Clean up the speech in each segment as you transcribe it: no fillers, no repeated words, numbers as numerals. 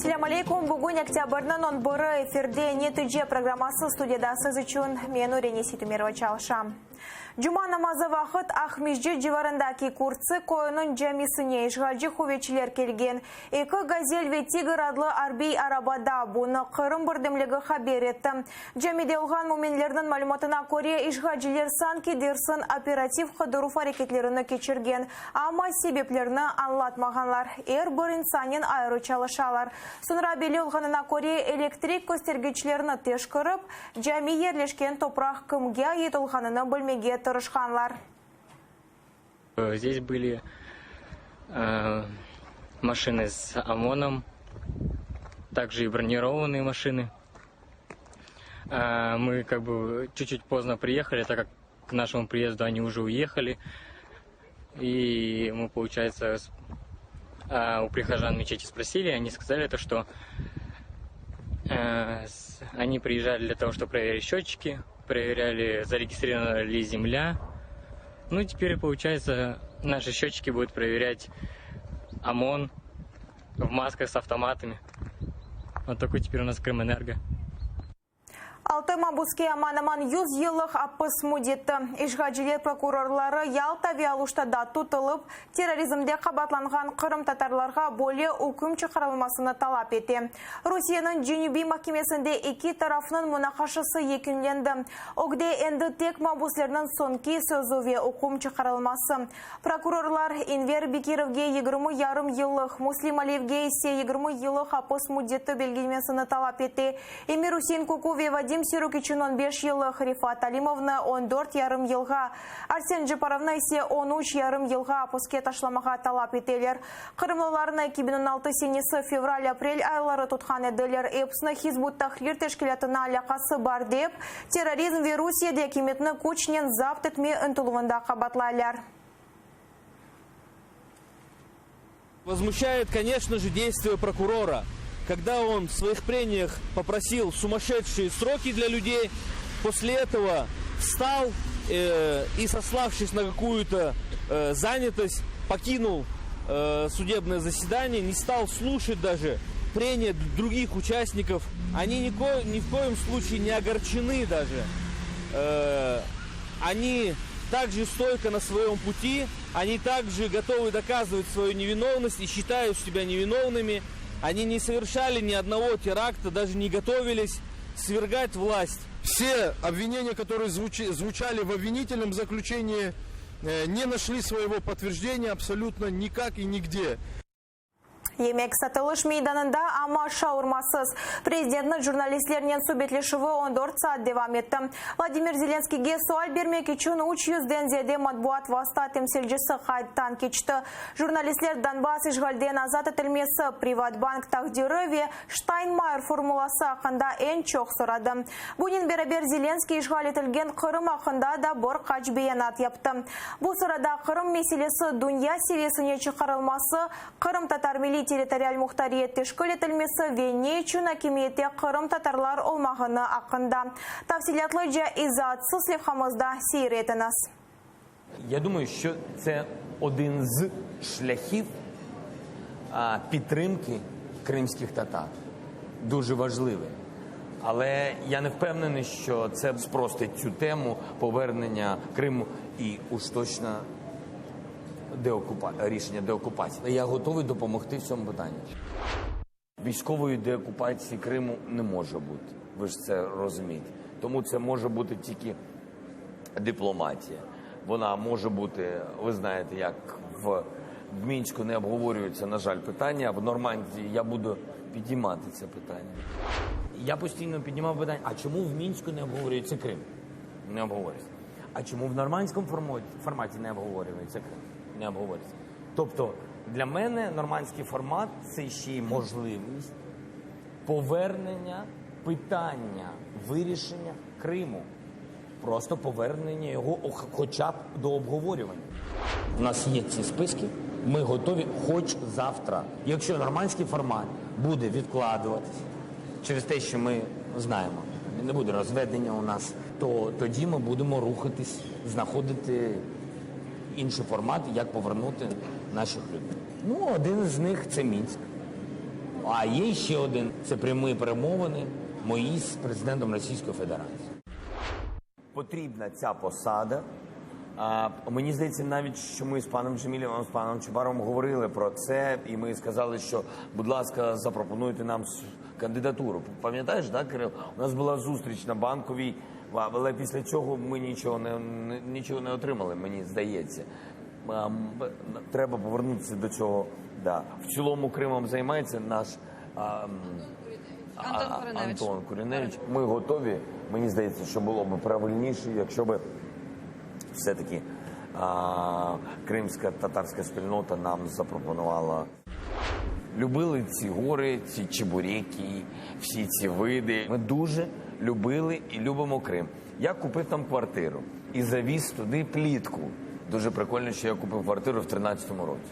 Ассаляму алейкум. Бүгін октябрьнын 11 эфирде нетүже программасы студияда сіз үшін мен Урене Ситумерова чалышам. Жума намазы вақыт Ахмежде живарындаки курсы койының жамисыне ишгалжи хувечилер келген. Экі газель ве тигр адлы арбей арабада бұны қырым бірдімлігі хабер етті. Жамиде ұлған муменлердің малюматына көре ишгалжилер сан кедерсін оператив қыдыру әрекетлеріні кечірген. Ама себеплеріні анлатмағанлар. Бір инсанен айыру чалышалар. Сонра белі ұлғанына көре электрик көстергечілеріні теш кырып, жами ерлешкен топрақ кімге ет ұлғанына білмеге тырышқанлар. Здесь были машины с ОМОНом, также и бронированные машины. Мы как бы чуть-чуть поздно приехали, так как к нашему приезду они уже уехали. И мы, получается, у прихожан мечети спросили, они сказали, что они приезжали для того, чтобы проверить счетчики, проверяли, зарегистрирована ли земля. Ну, теперь, получается, наши счетчики будут проверять ОМОН в масках с автоматами. Вот такой теперь у нас Крымэнерго. Алтыма буске аманаман 100 еллық апыс мудетті. Ишғажилер прокурорлары Ялта виалуштада тұтылып, терроризмде қабатланған қырым татарларға боле үкім чықарылмасыны талап ете. Русияның Женеби махкемесінде екі тарафның мұнақашысы екінленді. Огде әнді тек мабуслерінің сонки сөзове үкім чықарылмасы. Прокурорлар Инвер Бекировге 20 еллық, Муслим Алиевге есе 20 еллық апыс мудетті белгілмесіні талап ете. Эмир Усейн Кукуве Вадим Сирукичун 15 еллық, Рифат Алимовна 14,5 елға, Арсен Джипаровна есе 13,5 елға апыске ташламаға талап етелер. Қырымлыларына 2016 сенесі февраль-апрель айлары тұтқан еділер. Эпсіні Хизбут Тахрир тешкілетіна алақасы бар деп, терроризм ве Русияде кеметіні күчнен запт етме ұнтылуында қабатлайлар. Возмущает, конечно же, действия прокурора, когда он в своих прениях попросил сумасшедшие сроки для людей, после этого встал и, сославшись на какую-то занятость, покинул судебное заседание, не стал слушать даже прения других участников. Они ни в коем случае не огорчены даже. Они также стойко на своем пути, они также готовы доказывать свою невиновность и считают себя невиновными. Они не совершали ни одного теракта, даже не готовились свергать власть. Все обвинения, которые звучали в обвинительном заключении, не нашли своего подтверждения абсолютно никак и нигде. Емек сатылыш мейданында ама шаурмасыз. Президентның журналистлерінен сөбетлешігі 14 саат девам етті. Владимир Зеленскийге суал бермек үшін 300-ден зеде матбуат васта темселжісі қайттан кечті. Журналистлер Донбасс ишгалден азат етілмесі Приватбанк тақдиры Штайнмайер формуласы ақында ән чоқ сұрады. Бұнен берабер Зеленский ишгал етілген Қырым ақында да бір қач беянат япты. Бұл сұрада Қырым меселесі дүния севесіне чықарылмасы, Қырым татар милли территориаль мухтариет тешкөл етілмесі вене үшін акимиетте Қырым татарлар олмағыны ақында. Тавсилятлы жа ізатсыз левхамызда сейретініз. Я думаю, що це один з шляхів підтримки кримських татар. Дуже важливий. Але я не впевнений, що це спростить цю тему повернення Криму і уж точно рішення деокупації. Я готовий допомогти в цьому питанні. Військової деокупації Криму не може бути. Ви ж це розумієте. Тому це може бути тільки дипломатія. Вона може бути, ви знаєте, як в Мінську не обговорюється, на жаль, питання, а в Нормандії я буду підіймати це питання. Я постійно піднімав питання, а чому в Мінську не обговорюється Крим? Не обговорюється. А чому в нормандському форматі не обговорюється Крим? Не обговорюється. Тобто, для мене нормандський формат – це ще й можливість повернення питання вирішення Криму. Просто повернення його хоча б до обговорювання. У нас є ці списки, ми готові хоч завтра. Якщо нормандський формат буде відкладуватись через те, що ми знаємо, не буде розведення у нас, то тоді ми будемо рухатись, знаходити інший формат, як повернути наших людей. Ну, один з них – це Мінськ. А є ще один – це прямі перемовини мої з президентом Російської Федерації. Потрібна ця посада. Мені здається, навіть, що ми з паном Джемілєвим, з паном Чубаровим говорили про це, і ми сказали, що, будь ласка, запропонуйте нам кандидатуру. Пам'ятаєш, так, Кирил? У нас була зустріч на Банковій, але після цього ми нічого не отримали, мені здається. Треба повернутися до цього. Да. В цілому Кримом займається наш Антон Куріневич. Ми готові. Мені здається, що було б правильніше, якщо б все-таки кримська татарська спільнота нам запропонувала. Любили ці гори, ці чебуреки, всі ці види. Ми дуже любили і любимо Крим. Я купив там квартиру і завіз туди плітку. Дуже прикольно, що я купив квартиру в 2013 році.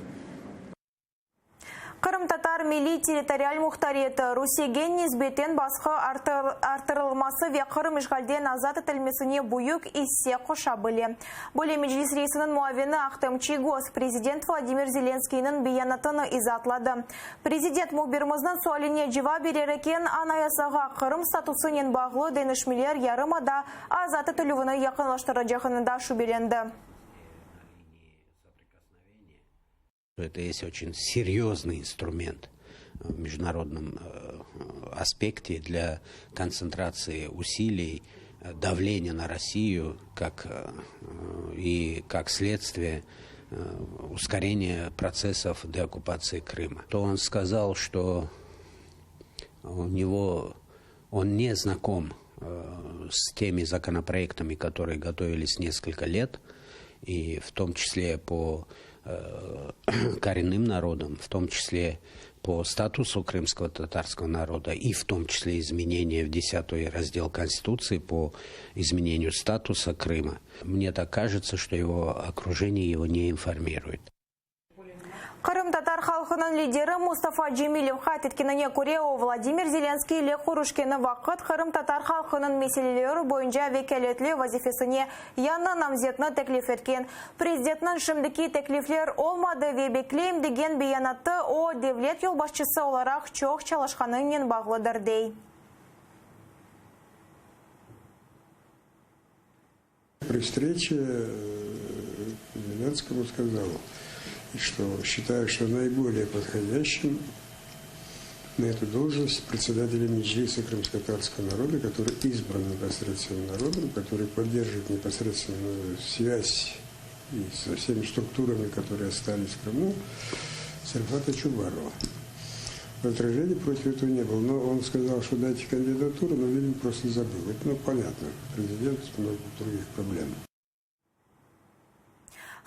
Кырым-татар милли территориаль мухтариеті Русиге низбетен басқы артырылмасы ве Кырым ишгалден азат етілмесіне буюк иссе қоша біле. Боле Меджлис рейсінің муавені Ахтем Чигос президент Владимир Зеленскийнің биянатыны изатлады. Президент мухбирмызның суалине жива беререкен анаясаға Кырым статусынен бағлы денішмелер ярымада азат етілуіні яқынлаштыры жақынында шубеленді. Это есть очень серьезный инструмент в международном аспекте для концентрации усилий, давления на Россию и как следствие ускорения процессов деоккупации Крыма. То он сказал, что он не знаком с теми законопроектами, которые готовились несколько лет, и в том числе по коренным народам, в том числе по статусу крымского татарского народа и в том числе изменения в 10-й раздел Конституции по изменению статуса Крыма. Мне так кажется, что его окружение его не информирует. Кырым-татар халқының лидері Мустафа Джемилев қайт еткеніне көре Владимир Зеленский ле құрышкені вақыт Кырым-татар халқының меселелері бойынша векелетлі вазифесіне яны намзетні теклиф еткен. Президентінің шымдыки теклифлер олмады ве беклейм деген биянатты о девлет елбашчысы оларақ чоқ чалашқанымен бағлыдыр дей. При встрече Зеленскому сказал, что считаю, что наиболее подходящим на эту должность председателя Меджлиса крымско-татарского народа, который избран непосредственно народом, который поддерживает непосредственную связь и со всеми структурами, которые остались в Крыму, Сарфата Чубарова. Возражений против этого не было, но он сказал, что дайте кандидатуру, но, видимо, просто забыл. Это, понятно, президент много других проблем.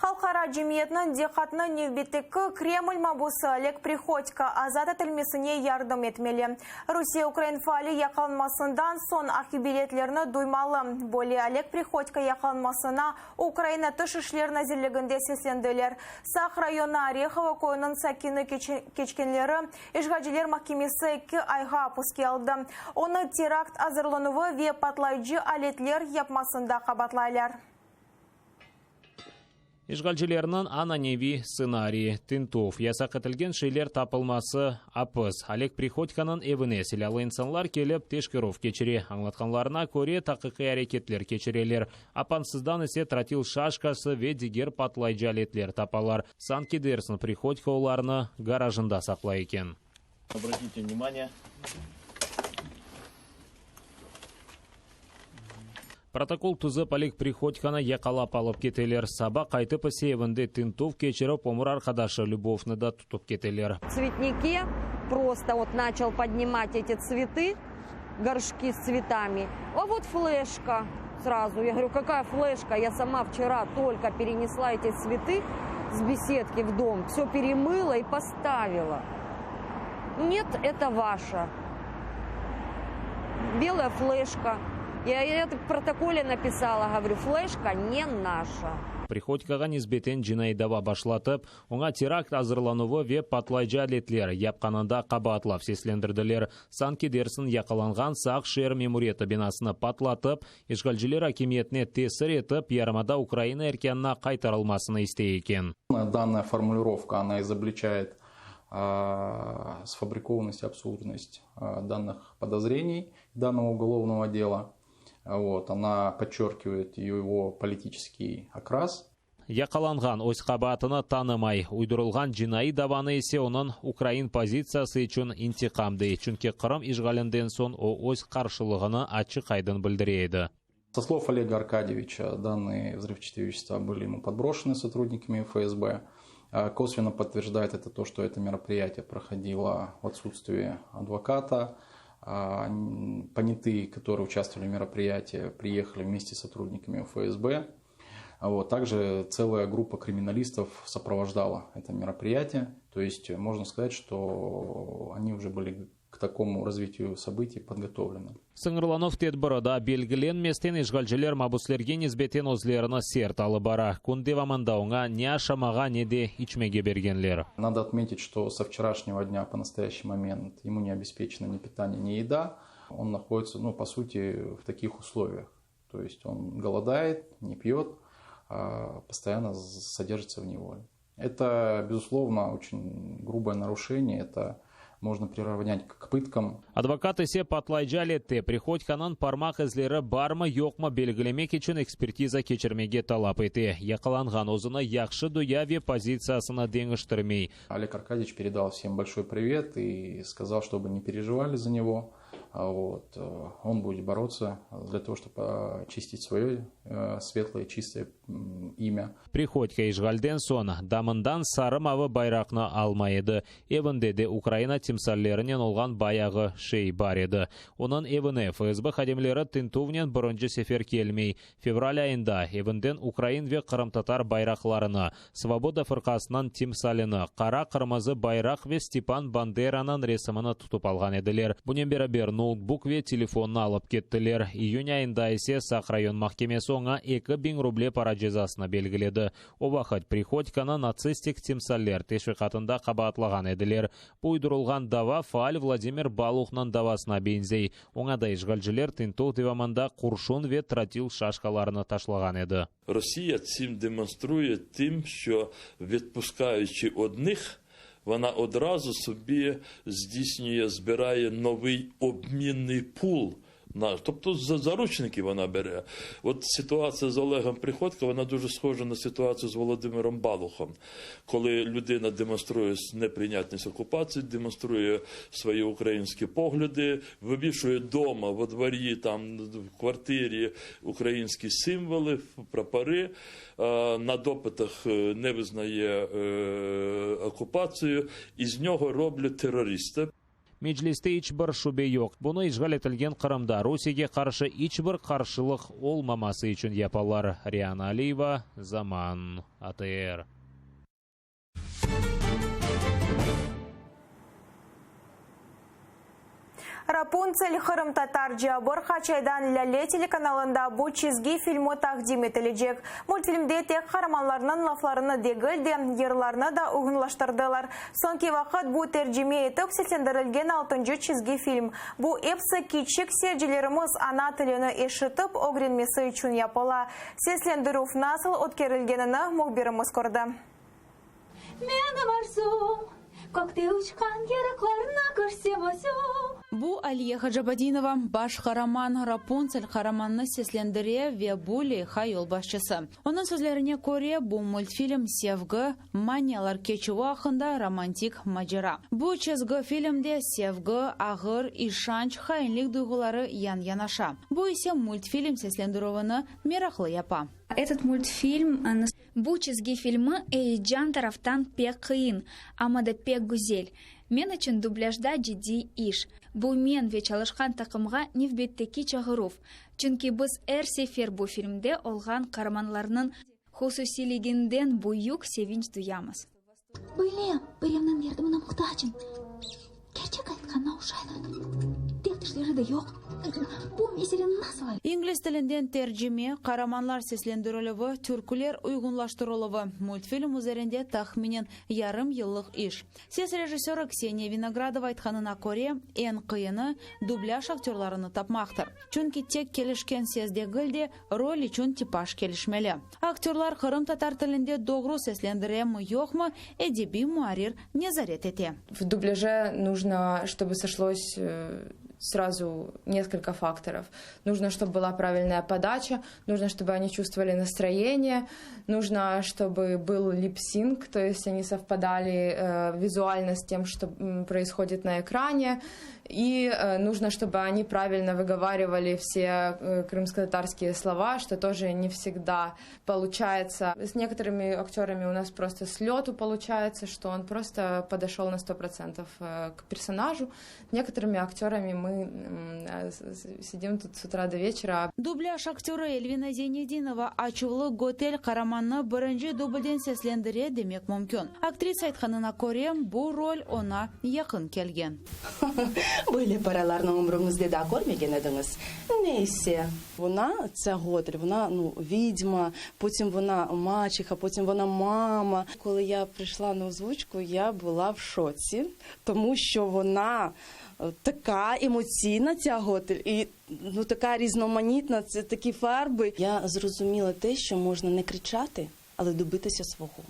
Халқара жемиетінің декатны невбеттікі Кремль мабусы Олег Приходько азат етілмесіне ярдым етмелі. Русия-Украин фали яқалынмасындан сон ақибилетлеріні дуймалы. Более Олег Приходько яқалынмасына Украина түшішлерін әзірлігінде сесенділер. Сақ районы Орехова койының сәкіні кечкенлері Ишғажилер махкемесі 2 айға апуски алды. Оны теракт азырлануы ве патлайджы алетлер япмасында қабатлайлар. Ишгалчылерінің аноневи сценарии Тинтов. Ясақ етілген шейлер тапылмасы апыз. Олег Приходьконың евіне селялы инсанлар келіп тешкеров кечіре. Аңлатқанларына көре тақықы әрекетлер кечірелер. Апансыздан ісе тротил шашкасы ве дегер патлай жалетлер тапалар. Санки дерсін Приходько оларыны гаражында сақлай екен. Обратите внимание. Протокол тузып Олег Приходьконы яқалап алып кетелер. Саба қайтып севінде Тинтов кечіріп омыр арқадашы Любовны да тұтып кетелер. В цветнике просто начал поднимать эти цветы, горшки с цветами. А вот флешка сразу. Я говорю, какая флешка? Я сама вчера только перенесла эти цветы с беседки в дом. Все перемыла и поставила. Нет, это ваша. Белая флешка. Я в протоколе написала, говорю, флешка не наша. Приходькоға низбетен жинайдава башлатып, оңа теракт азырлануы ве патлайжа алетлер япқанында қабатлап сеслендірділер. Санки дерсін яқаланған сақ шер мемуреті бинасыны патлатып, Ишгалжилер акимиетіне тесір етіп, ярмада Украина эркенна қайтарылмасыны істей екен. Данная формулировка, она изобличает сфабрикованность и абсурдность данных подозрений данного уголовного дела. Вот, она подчеркивает его политический окрас. Яқаланған ойсқабатыны танымай, уйдырылған жинайы даваны есе оның Украин позициясы үшін интиқамды. Чүнке Қырым ишғалінден сон о ойс қаршылығыны ачы қайдын білдірейді. Со слов Олега Аркадьевича, данные взрывчатые вещества были ему подброшены сотрудниками ФСБ. Косвенно подтверждает это то, что это мероприятие проходило в отсутствии адвоката. Понятые, которые участвовали в мероприятии, приехали вместе с сотрудниками ФСБ. Вот. Также целая группа криминалистов сопровождала это мероприятие. То есть можно сказать, что они уже были к такому развитию событий подготовлены. Сыңырланов тедбіріда белгіленместен ишғалжылер мабуслерге низбетен өзлеріні серт алып бара. Күндевамандауыңа не ашамаға, не де ичмеге бергенлер. Надо отметить, что со вчерашнего дня по настоящий момент ему не обеспечено ни питание, ни еда. Он находится, по сути, в таких условиях. То есть он голодает, не пьет, постоянно содержится в неволе. Это, безусловно, очень грубое нарушение. Это можно приравнять к пыткам. Адвокат есе патлайджали те Приходьканын пармақ ізлері бармы жоқмы белгілемек үшін экспертиза кечірмеге талап ете. Яқаланған озыны яқшы дуяве позициясына деңіштірмей. Олег Аркадьевич передал всем большой привет и сказал, чтобы не переживали за него. Вот. Он будет бороться для того, чтобы очистить свое светлое, чистое имя. Приходько ишғалден сон дамындан сарым авы байрақны алмайды. Евінде де Украина тимсаллерінен олған баяғы шей бар еді. Оның евіне ФСБ қадемлері тінтувнен бұрынжы сефер келмей. Февраль айында евінден Украин ве Қырым-татар байрақларыны, Свобода фырқасынан тимсаліні, қара қырмызы байрақ ве Степан Бандеранын ресіміні тұтып алған еділер. Бұнен бері ноутбук ве телефонны алып кеттілер. Июнь айында есе Сақ район махкемесі оңа 2000 рубле пара жазасына белгіледі. О вақыт Приходьканы нацистик тимсаллер тешвиқатында қабатлаған еділер. Бұйдырылған дава фаал Владимир Балухнан давасына бензей. Оңада ишғалжылер тинтух диваманда куршун ве тротил шашкаларını ташлаган еді. Росія цим демонструє тим, що відпускаючи одних, вона одразу собі здійснює, збирає новий обмінний пул. Тобто заручники вона бере. От ситуація з Олегом Приходько, вона дуже схожа на ситуацію з Володимиром Балухом. Коли людина демонструє неприйнятність окупації, демонструє свої українські погляди, вивішує вдома, во дворі, там, в квартирі українські символи, прапори, на допитах не визнає окупацію, і з нього роблять терориста. Меджлисте ичбір шубе yok. Бұны ишғал етілген Қырымда Русиге қаршы ичбір қаршылық олмамасы үшін япалар. Риана Алиева, Заман, АТР. Рапунцель Қырым-татар жабыр қачайдан ләле телеканалында бұл чизги фильмі тақдим етілежек. Мультфильмде тек қараманларының лафларыны дегілде, ерларыны да ұғынлаштырдылар. Сонки вақыт бұл тәржіме етіп сесендірілген 6-шы чизги фильм. Бұл эпсы кичік серджелеріміз ана тіліні ешітіп, огренмесі үшін япыла. Сеслендіруф насыл өткерілгеніні мұғберіміз көрді. Менің арзум, көкте ұшқан еріқларына көрсем өзім. Бу Алия Хаджабадинова баш хараман Рапунцель хараманны сеслендіре ве були хайол башчысы. Оның сөзлеріне көре бу мультфильм севгі маниялар кечу ақында романтик мажара. Бу чезгі фильмде севгі, ағыр, ишанч, хайынлік дұғылары ян-янаша. Бу исе мультфильм сеслендірованы мерақлы япа. Этот мультфильм бу чизги фильмы эйджан тарафтан пек қиын, амада пек гүзел. Мен үшін дубляжда жиди иш. Бу мен ве чалышқан тақымға невбеттеки чағыруф. Чүнки біз әр сефер бу фильмде олған қарманларының хусусилигінден буюк севинч дуямыз. Ойлем, біремнің ердіміні мұқтачын. Керчек айтқанна ұшайлады. Дектішлері де жоқ. İngiliz tilinden tercüme, kahramanlar seslendirilüvü, türküler uygunlaştırılıvı. Multfilm üzerinde tahminen yarım yıllık iş. Ses rejissörü Kseniya Vinogradova aytkanına göre en kıyını dubляж aktörlerini tapmaktır. Çünkü tek kelişken sesde gilde rol için tipaj kelişmeli. Aktörler Kırım tatar tilinde doğru seslendire mi yok mu edebi muarir nezaret ete. В дубляже нужно, чтобы сошлось сразу несколько факторов. Нужно, чтобы была правильная подача, нужно, чтобы они чувствовали настроение, нужно, чтобы был лип-синк, то есть они совпадали визуально с тем, что происходит на экране, и нужно, чтобы они правильно выговаривали все крымско-татарские слова, что тоже не всегда получается. С некоторыми актерами у нас просто с лету получается, что он просто подошел на 100% к персонажу. Некоторыми актерами мы сидим тут с утра до вечера. Дубляж актері Эльвина Зейнединова ачулы Готель Караманны бірінші дубльден seslendire demek mümkün. Актриса айтқанына көре, bu rol ona yakın kelgen. Böyle paralarını umurumuzda da görmеген ediniz. Neyse. Вона, ця Готель, вона, відьма, потім вона мачеха, потім вона мама. Коли я прийшла на озвучку, я була в шоці, тому що вона така емоційна, ця Готель, і така різноманітна, це такі фарби. Я зрозуміла те, що можна не кричати, але добитися свого.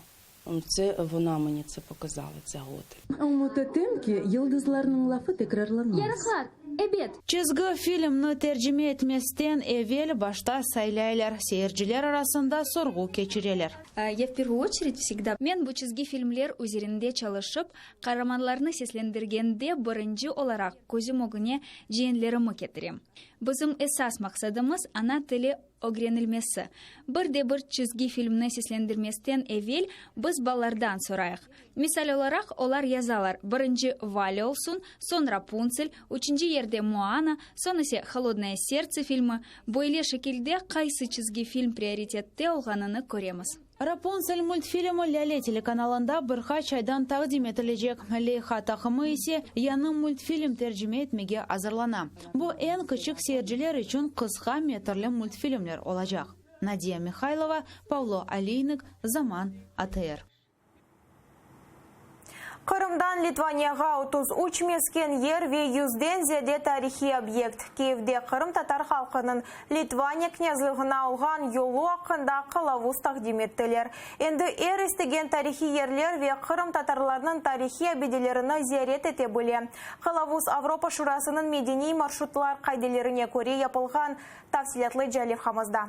Це вона мені це показала, ця Готель. Umutatım yıldızlarının lafı tekrarlanmaz. Yarıklar, ebed. Çizgi filmni tercüme etmesinden evvel başta saylaylar, seyirciler arasında sorgu geçireler. Я в первую очередь всегда мен bu çizgi filmler üzerinde çalışıp kahramanlarını seslendіргенде бірінші olarak gözüm önüne жиенлерimi getirem. Bizim esas maksadımız ana tili öğrenilmesi. Bir çizgi filmni seslendirmesinden evvel biz ballardan sorayıq. Misal olarak olar yazalar. Birinci Vali olsun, son Rapunzel, üçüncü yerde Moana, son ise Холодное сердце filmi. Böyle şekilde kaysı çizgi film prioritette olganını göremiz. Rapunzel multfilmi Lale telekanalında birkaç aydan taqdim etilecek. Leyha takımı ise yanı multfilm tercüme etmeye hazırlana. Bu en küçük seyirciler için kısa metrli multfilmler olacak. Nadia Mikhailova, Pavlo Aleynik, Zaman, ATR. Kırım'dan Litvanya'ga 33 mesken yer ve 100'den ziyade tarihi obyekt. Kiev'de Kırım Tatar halkının Litvanya knyazlığına olgan yolu hakkında kılavuz takdim ettiler. Endi istegen tarihi yerler ve Kırım Tatarlarının tarihi abidelerini ziyaret etebilir. Kılavuz Avrupa Şurası'nın medeni marşrutlar kaydelerine göre yapılgan tafsilatlı jalevhamızda.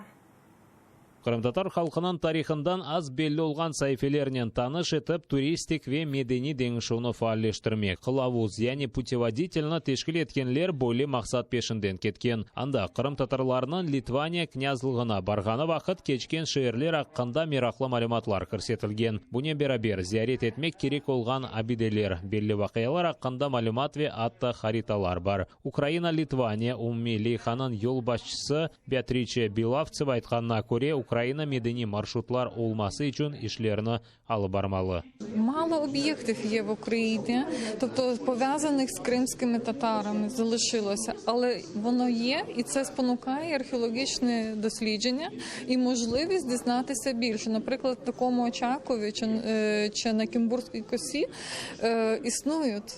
Кырымтатар халқының тарихындан аз белі olgan sayfelерінен таныш етіп, туристик ве медени деңішуны фаалештірмек. Қылавуз, яғни путеводительны тешкіл еткенлер бойлы мақсат пешінден кеткен. Анда Қырым татарларының Литвания князлығына барғаны вақыт кечкен шehirler аққанда мерақлы малюматлар көрсетілген. Бұне берабер зиярет етмек керек olgan абиделер. Белі вақиялар аққанда малюмат ве атты хариталар бар. Украина-Литвания умми Лейханың yol başçısı Beatrice Bilavцева айтқанына көре Украина медені маршрутлар olması için işlerini алып бармалы. Мало об'єктів є в Україні, тобто пов'язаних з кримськими татарами залишилося, але воно є, і це спонукає археологічне дослідження і можливість дізнатися більше. Наприклад, в такому Очакові чи на Кімбурській косі існують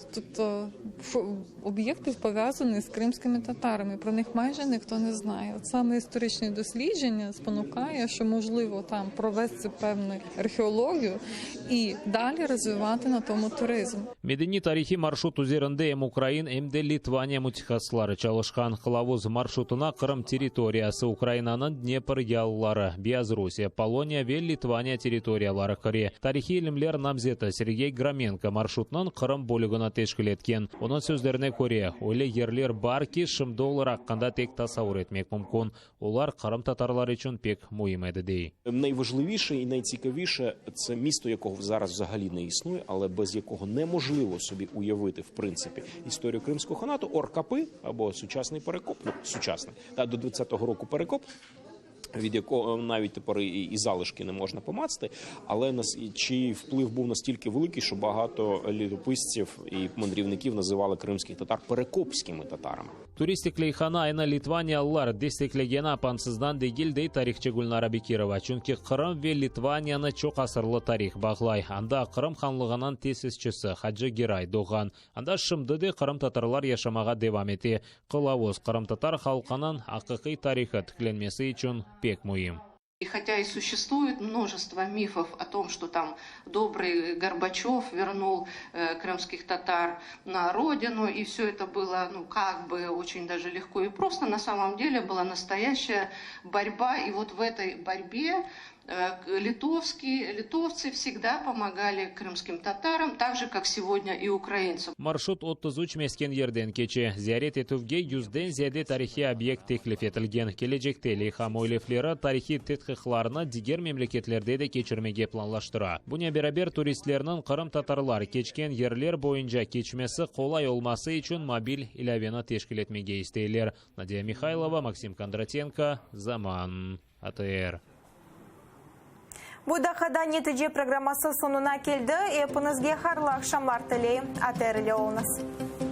об'єкти, пов'язані з кримськими татарами. Про них майже ніхто не знає. От саме історичне дослідження спонукає, що можливо там провести певну археологію і далі розвивати на тому туризм. Медени тарихи маршрут üzerinde hem Ukrayn hem de Litvanya mutixassislari çalışkan. Kılavuz marşrutuna Kırım territoriyası, Ukraynanın Dnepr yalları, Bielorusya, Polonia ve Litvanya territoriyalары kiri. Tarihi ilimler namzeti Sergey Gramenko marşrutının Kırım bölігini teşkil etken. Onun sözlerine göre, öyle yerler бар ki şimdi olarak hakkında tek tasavvur etmek mümkün. Olar Kırım tatarlar için pek mühim edi dey. Найважливіше і найцікавіше – це місто, якого зараз взагалі не існує, але без якого неможливо собі уявити, в принципі, історію Кримського ханату. Оркапи, або сучасний Перекоп, сучасний, до 20-го року Перекоп, від якого навіть тепер і залишки не можна помацати, але чи вплив був настільки великий, що багато літописців і мандрівників називали кримських татар перекопськими татарами. Туристик лейхана айна Литваниялар дестеклегена пансыздан дегилдей тарихчы Гүлнара Бекирова. Чүнки Кырым ве Литванияны чоқ асырлы тарих бағлай. Анда Кырым ханлығынан тесісчісі Хаджы Герай доған. Анда шымдыды Кырым татарлар яшамаға девам ете. Қылауыз Кырым татар халқынан ақиқи тарихы тікленмесі үшін пек мұйым. И хотя и существует множество мифов о том, что там добрый Горбачев вернул крымских татар на родину, и все это было, как бы очень даже легко и просто, на самом деле была настоящая борьба, и вот в этой борьбе литовцы всегда помогали крымским татарам, так же, как сегодня и украинцам. Маршрут 33 мескен ерден кече. Зиярет етуге 100-ден зияде тарихи объект теклиф етілген. Кележекте лейхам ойлефлері тарихи тетқиқларына дигер мемлекетлерде де кечірмеге планлаштыра. Бұне берабер туристлерінің Кырым татарлар кечкен ерлер бойынша кечмесі қолай олмасы үшін мобиль илавені тешкіл етмеге істейлер. Надия Михайлова, Максим Кондратенко, Заман, АТР. Будақада нетіже программасы сонуна келді. Епінізге қарлы ақшамлар тілей. АТР-ле олыңыз.